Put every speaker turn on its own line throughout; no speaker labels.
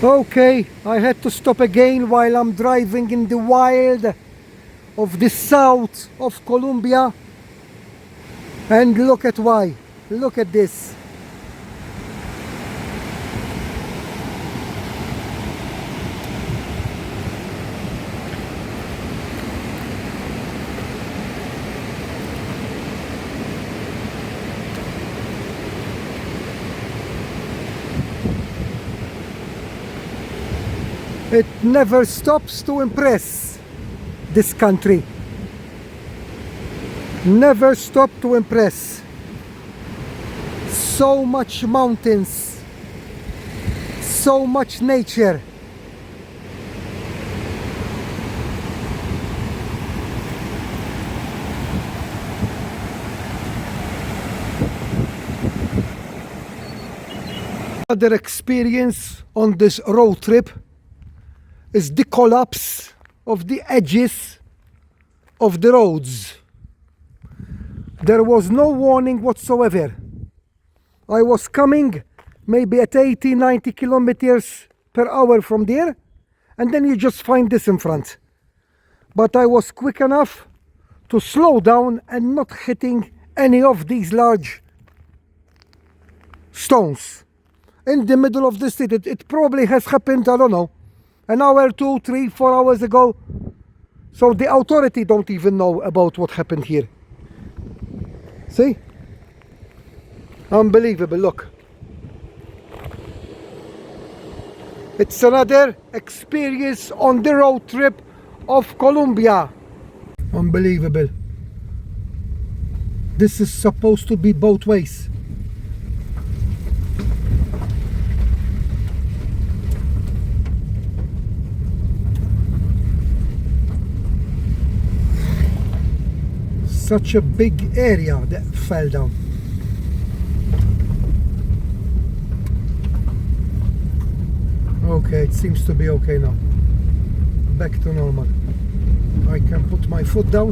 Okay, I had to stop again while I'm driving in the wild of the south of Colombia. And look at why. Look at this. It never stops to impress, this country. Never stop to impress. So much mountains, so much nature. Another experience on this road trip is the collapse of the edges of the roads. There was no warning whatsoever. I was coming maybe at 80-90 kilometers per hour from there, and then you just find this in front. But I was quick enough to slow down and not hitting any of these large stones in the middle of the city. It probably has happened, I don't know, an hour, 2, 3, 4 hours ago. So the authority don't even know about what happened here. See? Unbelievable, look. It's another experience on the road trip of Colombia. Unbelievable. This is supposed to be both ways. Such a big area that fell down. Okay, it seems to be okay now. Back to normal. I can put my foot down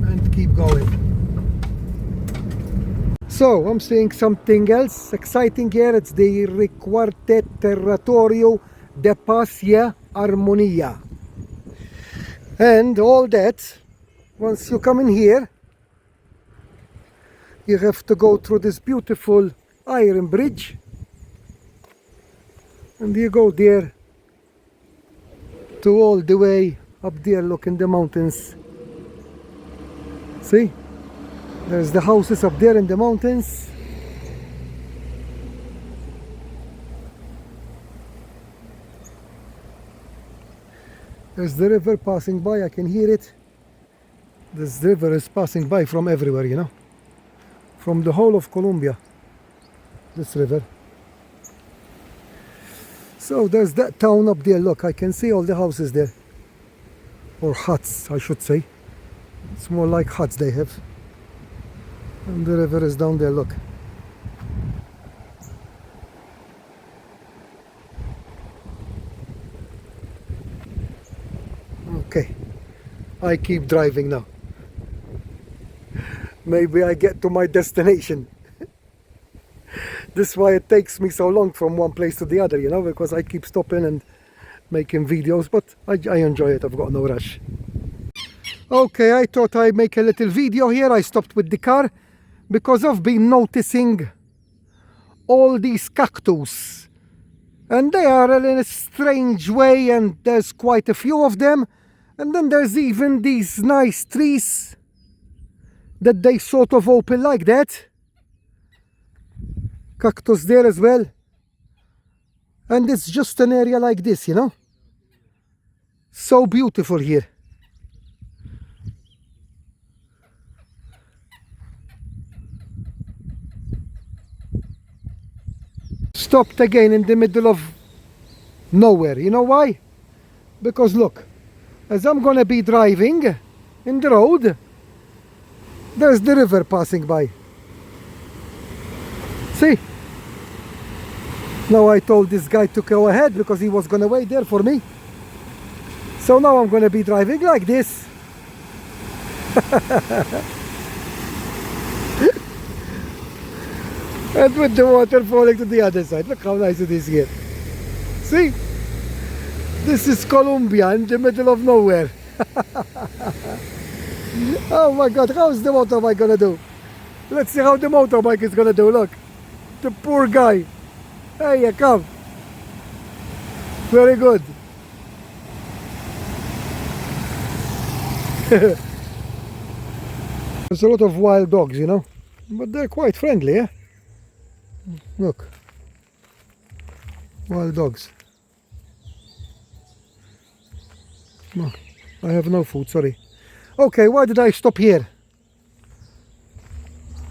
and keep going. So, I'm seeing something else exciting here. It's the Recuarte Territorio de Paz y Armonía. And all that, once you come in here, you have to go through this beautiful iron bridge, and you go there to all the way up there. Look in the mountains. See? There's the houses up there in the mountains. There's the river passing by, I can hear it. This river is passing by from everywhere, you know, from the whole of Colombia, this river. So there's that town up there, look, I can see all the houses there, or huts, I should say. It's more like huts they have. And the river is down there, look. Okay, I keep driving now. Maybe I get to my destination. This is why it takes me so long from one place to the other, you know, because I keep stopping and making videos, but I enjoy it. I've got no rush. Okay, I thought I'd make a little video here. I stopped with the car because I've been noticing all these cactus, and they are in a strange way, and there's quite a few of them. And then there's even these nice trees that they sort of open like that. Cactus there as well. And it's just an area like this, you know. So beautiful here. Stopped again in the middle of nowhere. You know why? Because look, as I'm gonna be driving in the road, there's the river passing by. See? Now I told this guy to go ahead because he was gonna wait there for me. So now I'm gonna be driving like this. And with the water falling to the other side. Look how nice it is here. See? This is Colombia in the middle of nowhere. Oh my God, how's the motorbike gonna do? Let's see how the motorbike is gonna do. Look, the poor guy. Hey, you come. Very good. There's a lot of wild dogs, you know, but they're quite friendly, eh? Look, wild dogs. No, I have no food, sorry. Okay, why did I stop here?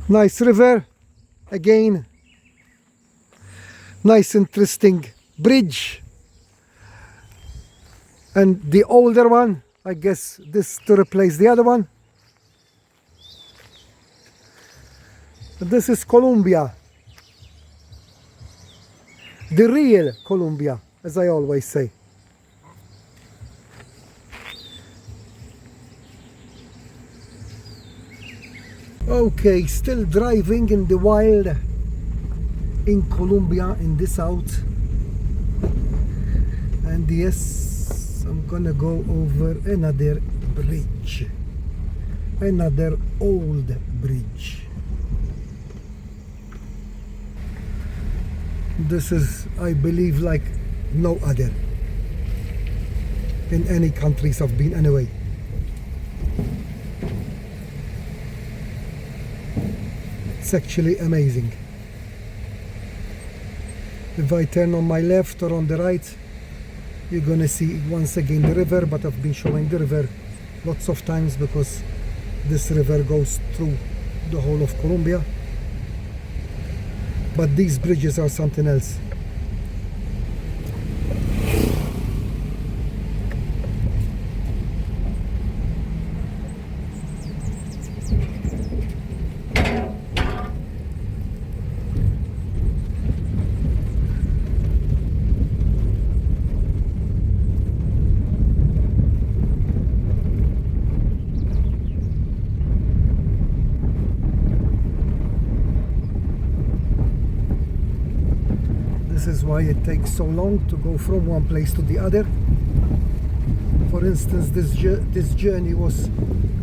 Nice river, again. Nice interesting bridge. And the older one, I guess this to replace the other one. This is Colombia. The real Colombia, as I always say. Okay, still driving in the wild in Colombia in the south. And yes, I'm gonna go over another bridge. Another old bridge. This is, I believe, like no other in any countries I've been anyway. It's actually amazing. If I turn on my left or on the right, you're gonna see once again the river, but I've been showing the river lots of times because this river goes through the whole of Colombia. But these bridges are something else. This is why it takes so long to go from one place to the other. For instance, this journey was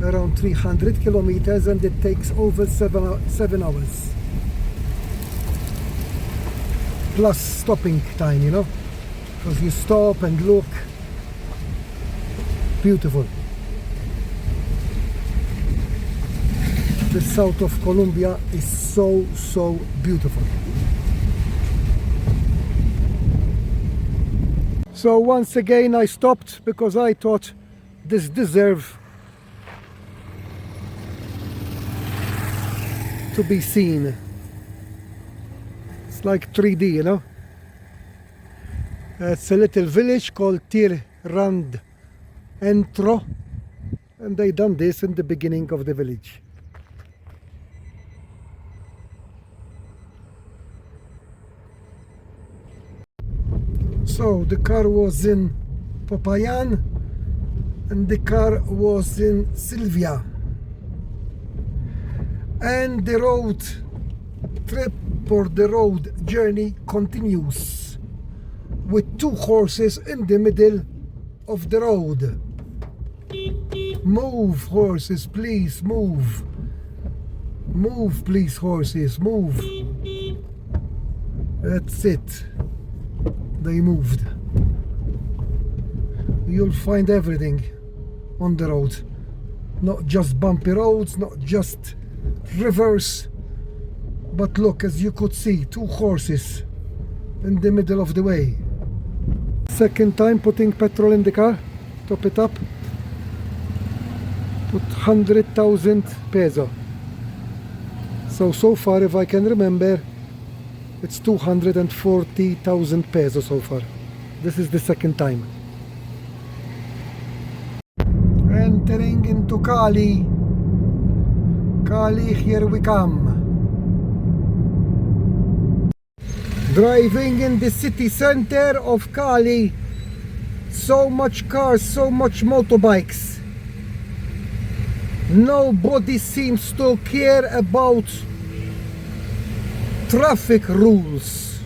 around 300 kilometers and it takes over 7 hours. Plus stopping time, you know, because you stop and look. Beautiful. The south of Colombia is so beautiful. So once again I stopped because I thought this deserves to be seen. It's like 3D, you know. It's a little village called Tirrand Entro, and they done this in the beginning of the village. So the car was in Popayan and the car was in Sylvia, and the road trip or the road journey continues with 2 horses in the middle of the road. Move, horses, please, move. Move, please, horses, move. That's it. They moved. You'll find everything on the road. Not just bumpy roads, not just rivers. But look, as you could see, 2 horses in the middle of the way. Second time putting petrol in the car. Top it up. Put 100,000 peso. So far, if I can remember, it's 240,000 pesos so far. This is the second time. Entering into Cali. Cali, here we come. Driving in the city center of Cali. So much cars, so much motorbikes. Nobody seems to care about traffic rules.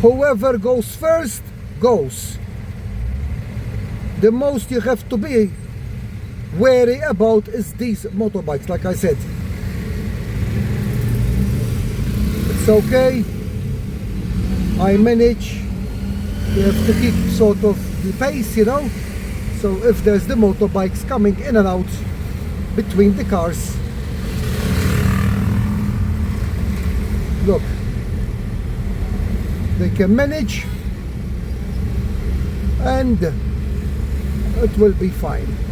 whoever goes first goes. The most you have to be wary about is these motorbikes, like I said. It's okay, I manage. You have to keep sort of the pace, you know. So if there's the motorbikes coming in and out between the cars, look, they can manage and it will be fine.